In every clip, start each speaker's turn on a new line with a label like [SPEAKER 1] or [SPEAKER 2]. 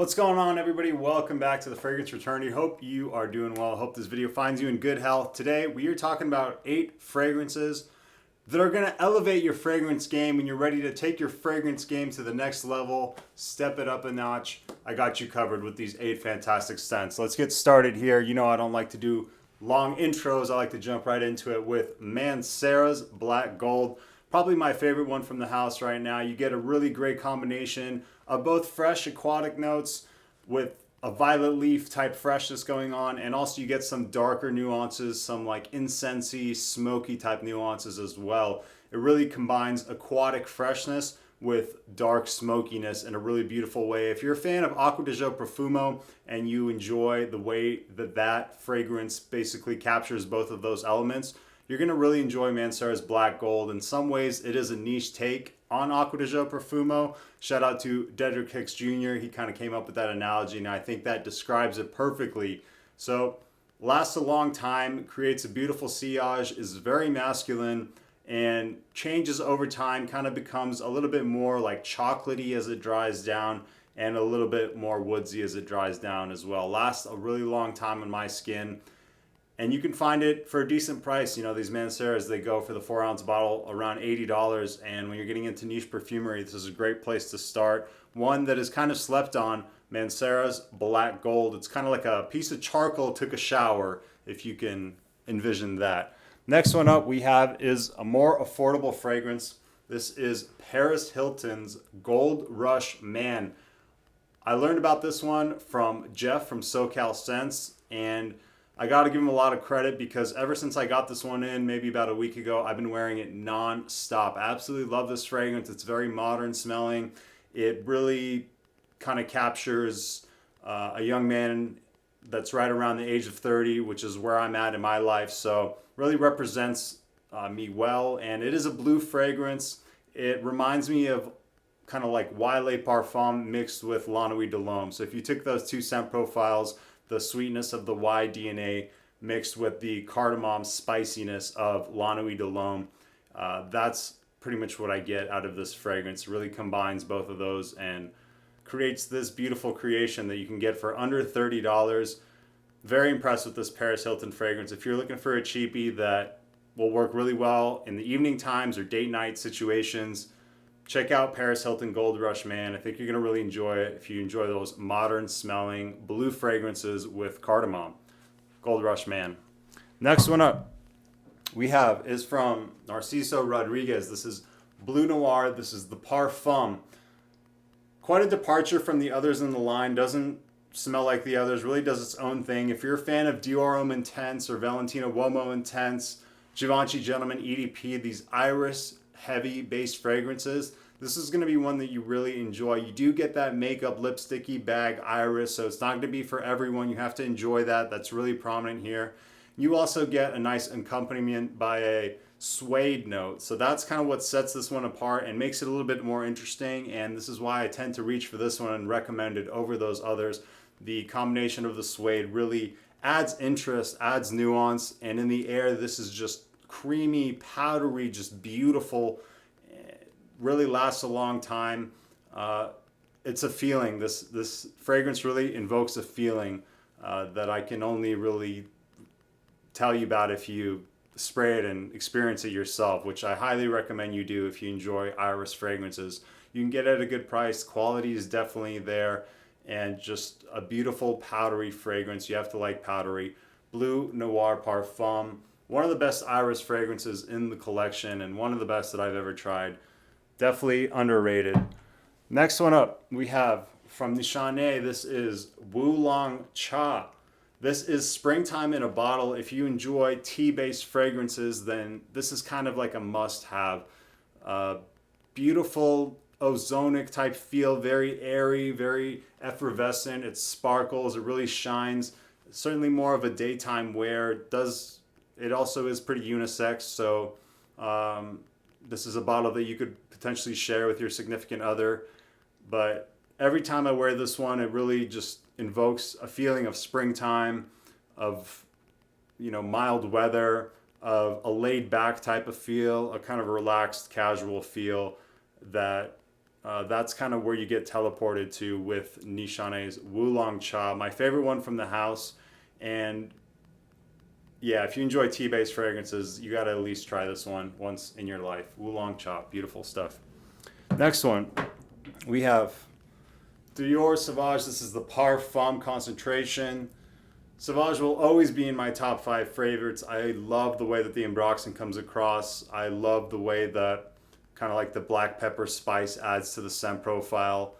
[SPEAKER 1] What's going on, everybody? Welcome back to the Fragrance Fraternity. Hope you are doing well. Hope this video finds you in good health. Today we are talking about 8 fragrances that are going to elevate your fragrance game when you're ready to take your fragrance game to the next level, step it up a notch. I got you covered with these 8 fantastic scents. Let's get started here. You know I don't like to do long intros. I like to jump right into it with Mancera's Black Gold. Probably my favorite one from the house right now. You get a really great combination of both fresh aquatic notes with a violet leaf type freshness going on, and also you get some darker nuances, some like incensey, smoky type nuances as well. It really combines aquatic freshness with dark smokiness in a really beautiful way. If you're a fan of Acqua di Gio Profumo and you enjoy the way that fragrance basically captures both of those elements, you're going to really enjoy Mancera's Black Gold. In some ways, it is a niche take on Acqua di Gio Profumo. Shout out to Dedrick Hicks Jr. He kind of came up with that analogy, and I think that describes it perfectly. So, lasts a long time, creates a beautiful sillage, is very masculine, and changes over time, kind of becomes a little bit more like chocolatey as it dries down, and a little bit more woodsy as it dries down as well. Lasts a really long time on my skin. And you can find it for a decent price. You know, these Manceras, they go for the 4-ounce bottle around $80. And when you're getting into niche perfumery, this is a great place to start. One that is kind of slept on, Mancera's Black Gold. It's kind of like a piece of charcoal took a shower, if you can envision that. Next one up we have is a more affordable fragrance. This is Paris Hilton's Gold Rush Man. I learned about this one from Jeff from SoCal Scents, and I got to give him a lot of credit because ever since I got this one in, maybe about a week ago, I've been wearing it non-stop. I absolutely love this fragrance. It's very modern smelling. It really kind of captures a young man that's right around the age of 30, which is where I'm at in my life. So really represents me well. And it is a blue fragrance. It reminds me of kind of like Yves Parfum mixed with La Nuit de l'Homme. So if you took those two scent profiles, the sweetness of the Y DNA mixed with the cardamom spiciness of La Nuit de l'Homme. That's pretty much what I get out of this fragrance. It really combines both of those and creates this beautiful creation that you can get for under $30. Very impressed with this Paris Hilton fragrance. If you're looking for a cheapie that will work really well in the evening times or date night situations, check out Paris Hilton Gold Rush Man. I think you're going to really enjoy it if you enjoy those modern smelling blue fragrances with cardamom. Gold Rush Man. Next one up we have is from Narciso Rodriguez. This is Bleu Noir. This is the Parfum. Quite a departure from the others in the line. Doesn't smell like the others. Really does its own thing. If you're a fan of Dior Homme Intense or Valentino Uomo Intense, Givenchy Gentleman EDP, these iris heavy based fragrances, this is going to be one that you really enjoy. You do get that makeup lipsticky bag iris, so it's not going to be for everyone. You have to enjoy that. That's really prominent here. You also get a nice accompaniment by a suede note, so that's kind of what sets this one apart and makes it a little bit more interesting, and this is why I tend to reach for this one and recommend it over those others. The combination of the suede really adds interest, adds nuance, and in the air this is just creamy, powdery, just beautiful. Really lasts a long time. It's a feeling. This fragrance really invokes a feeling that I can only really tell you about if you spray it and experience it yourself, which I highly recommend you do if you enjoy iris fragrances. You can get it at a good price. Quality is definitely there, and just a beautiful powdery fragrance. You have to like powdery. Bleu Noir Parfum. One of the best iris fragrances in the collection and one of the best that I've ever tried. Definitely underrated. Next one up we have from Nishane. This is Wulong Cha. This is springtime in a bottle. If you enjoy tea-based fragrances, then this is kind of like a must-have. Beautiful ozonic type feel, very airy, very effervescent. It sparkles, it really shines. Certainly more of a daytime wear. It also is pretty unisex, so this is a bottle that you could potentially share with your significant other. But every time I wear this one, it really just invokes a feeling of springtime, of mild weather, of a laid back type of feel, a kind of relaxed, casual feel that that's kind of where you get teleported to with Nishane's Wulong Cha, my favorite one from the house. And yeah, if you enjoy tea-based fragrances, you got to at least try this one once in your life. Wulong Cha, beautiful stuff. Next one, we have Dior Sauvage. This is the Parfum concentration. Sauvage will always be in my top 5 favorites. I love the way that the embroxing comes across. I love the way that kind of like the black pepper spice adds to the scent profile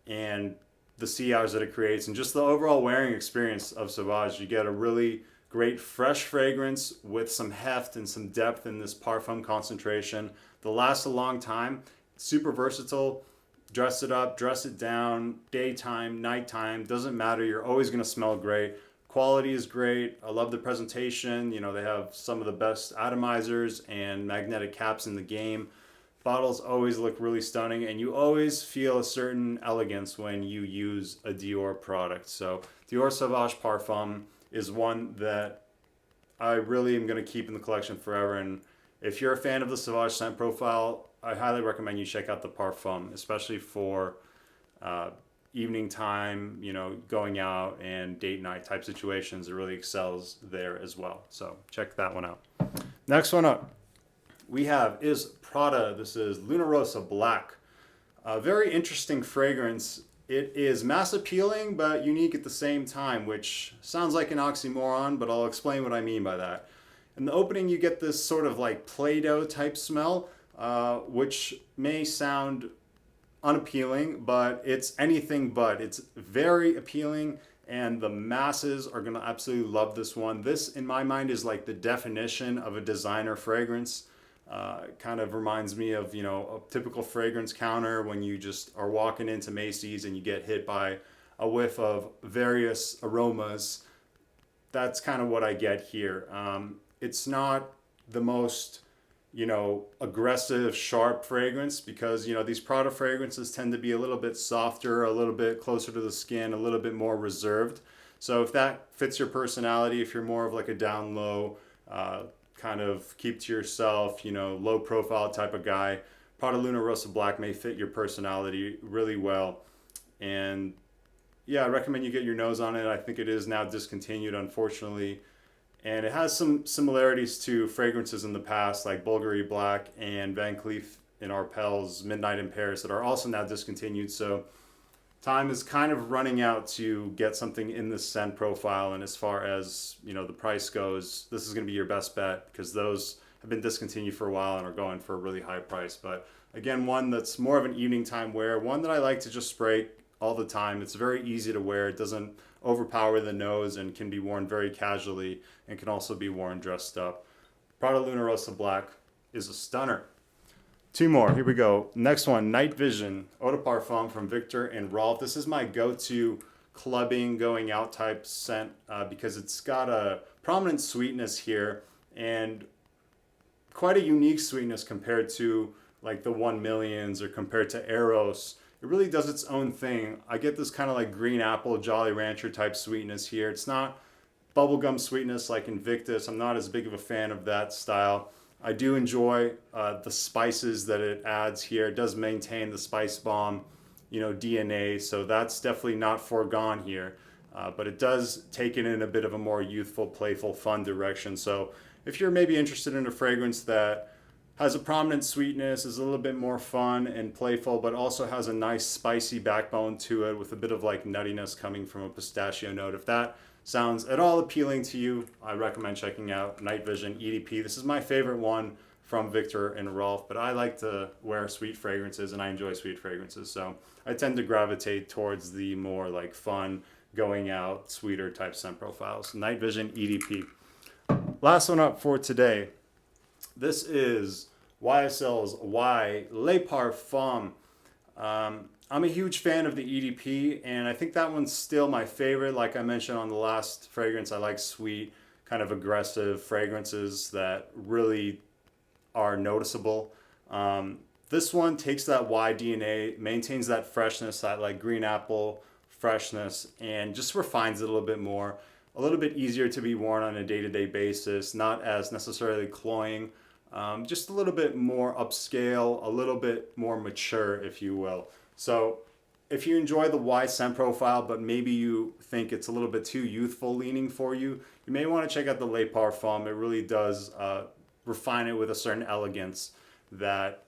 [SPEAKER 1] and the sea hours that it creates, and just the overall wearing experience of Sauvage. You get a really great fresh fragrance with some heft and some depth in this Parfum concentration that lasts a long time. Super versatile. Dress it up, dress it down, daytime, nighttime, doesn't matter. You're always going to smell great. Quality is great. I love the presentation. You know, they have some of the best atomizers and magnetic caps in the game. Bottles always look really stunning, and you always feel a certain elegance when you use a Dior product. So Dior Sauvage Parfum is one that I really am going to keep in the collection forever. And if you're a fan of the Sauvage scent profile, I highly recommend you check out the Parfum, especially for evening time, you know, going out and date night type situations. It really excels there as well. So check that one out. Next one up we have is Prada. This is Luna Rossa Black. A very interesting fragrance. It is mass appealing but unique at the same time, which sounds like an oxymoron, but I'll explain what I mean by that. In the opening, you get this sort of like Play-Doh type smell, which may sound unappealing, but it's anything but. It's very appealing, and the masses are going to absolutely love this one. This, in my mind, is like the definition of a designer fragrance. Kind of reminds me of, you know, a typical fragrance counter when you just are walking into Macy's and you get hit by a whiff of various aromas. That's kind of what I get here. It's not the most, you know, aggressive, sharp fragrance, because, you know, these Prada fragrances tend to be a little bit softer, a little bit closer to the skin, a little bit more reserved. So if that fits your personality, if you're more of like a down low, kind of keep to yourself, you know, low profile type of guy, Prada Luna Rossa Black may fit your personality really well. And yeah, I recommend you get your nose on it. I think it is now discontinued, unfortunately. And it has some similarities to fragrances in the past, like Bulgari Black and Van Cleef & Arpels Midnight in Paris, that are also now discontinued. So time is kind of running out to get something in the scent profile. And as far as, you know, the price goes, this is going to be your best bet, because those have been discontinued for a while and are going for a really high price. But again, one that's more of an evening time wear, one that I like to just spray all the time. It's very easy to wear. It doesn't overpower the nose and can be worn very casually, and can also be worn dressed up. Prada Luna Rossa Black is a stunner. 2 more, here we go. Next one, Nightvision Eau de Parfum from Viktor and Rolf. This is my go-to clubbing, going out type scent, because it's got a prominent sweetness here, and quite a unique sweetness compared to like the 1 Millions or compared to Eros. It really does its own thing. I get this kind of like green apple, Jolly Rancher type sweetness here. It's not bubblegum sweetness like Invictus. I'm not as big of a fan of that style. I do enjoy the spices that it adds here. It does maintain the Spicebomb, you know, DNA, so that's definitely not foregone here. But it does take it in a bit of a more youthful, playful, fun direction. So if you're maybe interested in a fragrance that has a prominent sweetness, is a little bit more fun and playful, but also has a nice spicy backbone to it with a bit of like nuttiness coming from a pistachio note, if that sounds at all appealing to you, I recommend checking out Nightvision EDP. This is my favorite one from Viktor and Rolf, but I like to wear sweet fragrances and I enjoy sweet fragrances, so I tend to gravitate towards the more like fun, going out, sweeter type scent profiles. Nightvision EDP. Last one up for today. This is YSL's Y Le Parfum. I'm a huge fan of the EDP, and I think that one's still my favorite. Like I mentioned on the last fragrance, I like sweet, kind of aggressive fragrances that really are noticeable. This one takes that Y DNA, maintains that freshness, that like green apple freshness, and just refines it a little bit more. A little bit easier to be worn on a day-to-day basis, not as necessarily cloying. just a little bit more upscale, a little bit more mature, if you will. So if you enjoy the Y scent profile, but maybe you think it's a little bit too youthful leaning for you, you may want to check out the Le Parfum. It really does refine it with a certain elegance that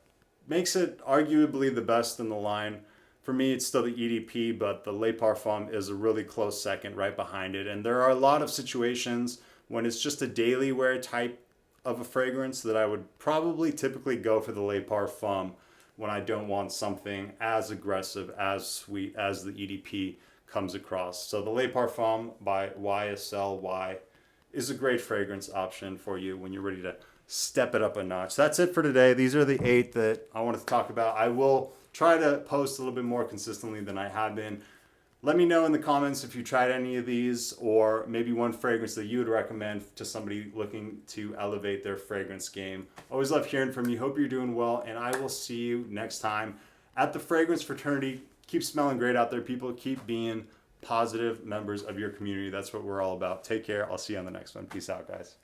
[SPEAKER 1] makes it arguably the best in the line. For me, it's still the EDP, but the Le Parfum is a really close second right behind it. And there are a lot of situations when it's just a daily wear type of a fragrance that I would probably typically go for the Le Parfum when I don't want something as aggressive, as sweet as the EDP comes across. So the Le Parfum by YSL Y is a great fragrance option for you when you're ready to step it up a notch. That's it for today. These are the 8 that I wanted to talk about. I will try to post a little bit more consistently than I have been. Let me know in the comments if you tried any of these, or maybe one fragrance that you would recommend to somebody looking to elevate their fragrance game. Always love hearing from you. Hope you're doing well, and I will see you next time at the Fragrance Fraternity. Keep smelling great out there, people. Keep being positive members of your community. That's what we're all about. Take care. I'll see you on the next one. Peace out, guys.